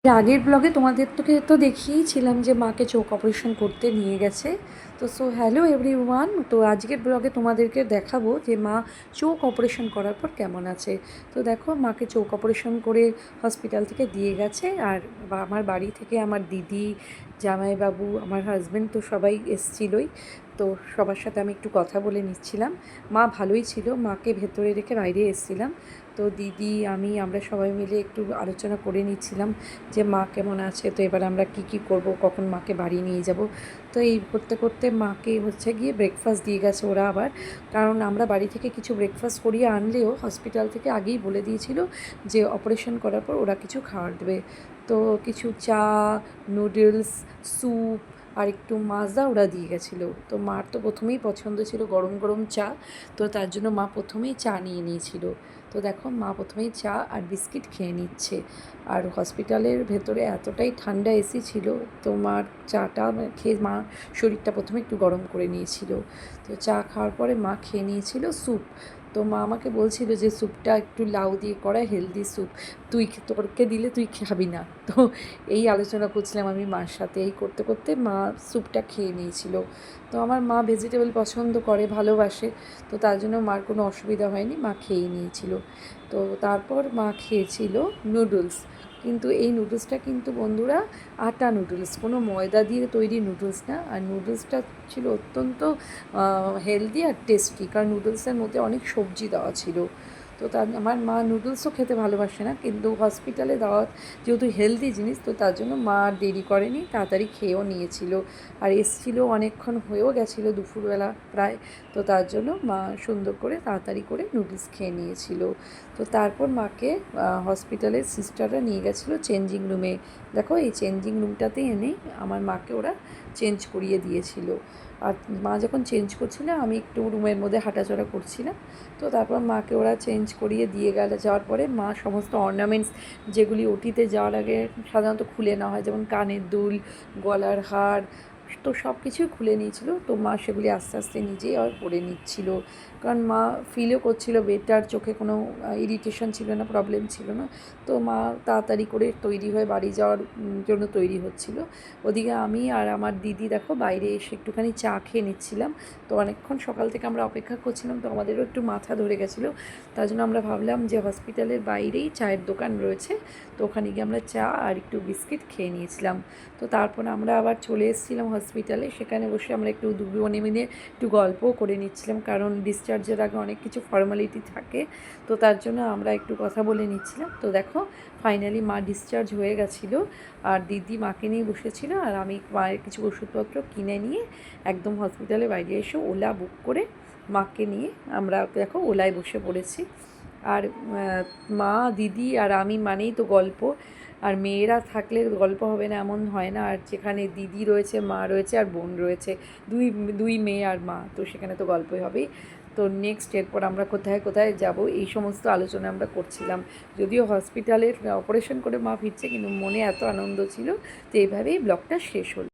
এর আগের ব্লগে তোমাদেরকে তো দেখিয়েছিলাম যে মাকে চোখ অপারেশন করতে নিয়ে গেছে। তো হ্যালো এভরিওয়ান, তো আজকের ব্লগে তোমাদেরকে দেখাবো যে মা চোখ অপারেশন করার পর কেমন আছে। তো দেখো, মাকে চোখ অপারেশন করে হসপিটাল থেকে দিয়ে গেছে। আর আমার বাড়ি থেকে আমার দিদি, জামাইবাবু, আমার হাজব্যান্ড তো সবাই এসছিলই। তো সবার সাথে আমি একটু কথা বলে নিচ্ছিলাম। মা ভালোই ছিল, মাকে ভেতরে রেখে বাইরে এসছিলাম। তো দিদি, আমরা সবাই মিলে একটু আলোচনা করে নিচ্ছিলাম যে মা কেমন আছে, তো এবার আমরা কি করব, কখন মাকে বাড়ি নিয়ে যাব। তো এই করতে করতে মাকে গিয়ে ব্রেকফাস্ট দিয়ে গেছে ওরা আবার। কারণ আমরা বাড়ি থেকে কিছু ব্রেকফাস্ট করিয়ে আনলেও হসপিটাল থেকে আগেই বলে দিয়েছিল যে অপারেশন করার পর ওরা কিছু খাবার দেবে। তো কিছু চা, নুডলস, স্যুপ আর একটু মাজা ওরা দিয়ে গেছিলো। তো মার তো প্রথমেই পছন্দ ছিল গরম গরম চা, তো তার জন্য মা প্রথমেই চা নিয়ে নিয়েছিল। তো দেখো, মা প্রথমেই চা আর বিস্কিট খেয়ে নিচ্ছে। আর হসপিটালের ভেতরে এতটাই ঠান্ডা এসি ছিল, তো মার চাটা খেয়ে মা শরীরটা প্রথমে একটু গরম করে নিয়েছিল। তো চা খাওয়ার পরে মা খেয়ে নিয়েছিল স্যুপ। তো মা আমাকে বলছিল যে স্যুপটা একটু লাউ দিয়ে করা হেলদি স্যুপ, তোরকে দিলে তুই খাবি না। তো এই আলোচনা করছিলাম আমি মার সাথে। এই করতে করতে মা স্যুপটা খেয়ে নিয়েছিল। তো আমার মা ভেজিটেবল পছন্দ করে, ভালোবাসে, তো তার জন্য মার কোনো অসুবিধা হয়নি, মা খেয়ে নিয়েছিল। তো তারপর মা খেয়েছিল নুডলস। কিন্তু এই নুডলসটা কিন্তু বন্ধুরা আটা নুডলস, কোনো ময়দা দিয়ে তৈরি নুডলস না। আর নুডলসটা ছিল অত্যন্ত হেলদি আর টেস্টি, কারণ নুডলসের মধ্যে অনেক সবজি দেওয়া ছিল। তো আমার মা নুডলসও খেতে ভালোবাসে না, কিন্তু হসপিটালে দেওয়া যেহেতু হেলদি জিনিস, তো তার জন্য মা আর দেরি করেনি, তাড়াতাড়ি খেয়েও নিয়েছিল। আর এসছিল অনেকক্ষণ হয়েও গেছিলো, দুপুরবেলা প্রায়। তো তার জন্য মা সুন্দর করে তাড়াতাড়ি করে নুডলস খেয়ে নিয়েছিল। তো তারপর মাকে হসপিটালের সিস্টাররা নিয়ে গেছিলো চেঞ্জিং রুমে। দেখো, এই চেঞ্জিং রুমটাতে এনে আমার মাকে ওরা চেঞ্জ করিয়ে দিয়েছিল। আর মা যখন চেঞ্জ করছিল, আমি একটু রুমের মধ্যে হাঁটাচলা করছিলাম। তো তারপর মাকে ওরা চেঞ্জ করিয়ে দিয়ে যাওয়ার পরে মা সমস্ত অর্নামেন্টস, যেগুলি ওটিতে যাওয়ার আগে সাধারণত খুলে নেওয়া হয়, যেমন কানের দুল, গলার হার, তো সব কিছুই খুলে নিয়েছিল। তো মা সেগুলি আস্তে আস্তে নিজেই আর পরে নিচ্ছিল, কারণ মা ফিলও করছিল বেটার, চোখে কোনো ইরিটেশন ছিল না, প্রবলেম ছিল না। তো মা তাড়াতাড়ি করে তৈরি হয়ে বাড়ি যাওয়ার জন্য তৈরি হচ্ছিল। ওদিকে আমি আর আমার দিদি দেখো বাইরে এসে একটুখানি চা খেয়ে নিচ্ছিলাম। তো অনেকক্ষণ সকাল থেকে আমরা অপেক্ষা করছিলাম, তো আমাদেরও একটু মাথা ধরে গেছিলো। তার জন্য আমরা ভাবলাম যে হসপিটালের বাইরেই চায়ের দোকান রয়েছে, তো ওখানে গিয়ে আমরা চা আর একটু বিস্কিট খেয়ে নিয়েছিলাম। তো তারপর আমরা আবার চলে এসেছিলাম হসপিটালে, সেখানে বসে আমরা একটু দুজনে মিলে একটু গল্পও করে নিচ্ছিলাম, কারণ ডিসচার্জের আগে অনেক কিছু ফর্মালিটি থাকে, তো তার জন্য আমরা একটু কথা বলে নিচ্ছিলাম। তো দেখো, ফাইনালি মা ডিসচার্জ হয়ে গেছিলো। আর দিদি মাকে নিয়ে বসেছিল, আর আমি মায়ের কিছু ওষুধপত্র কিনে নিয়ে একদম হসপিটালে বাইরে এসে ওলা বুক করে মাকে নিয়ে আমরা দেখো ওলায় বসে পড়েছি। আর মা, দিদি আর আমি মানেই তো গল্প। আর মেয়েরা থাকলে গল্প হবে না এমন হয় না। আর যেখানে দিদি রয়েছে, মা রয়েছে আর বোন রয়েছে, দুই দুই মেয়ে আর মা, তো সেখানে তো গল্পই হবেই। তো নেক্সট এরপর আমরা কোথায় কোথায় যাব, এই সমস্ত আলোচনা আমরা করছিলাম। যদিও হসপিটালের অপারেশন করে মা ফিরছে, কিন্তু মনে এত আনন্দ ছিল। তো এইভাবেই ব্লগটা শেষ হলো।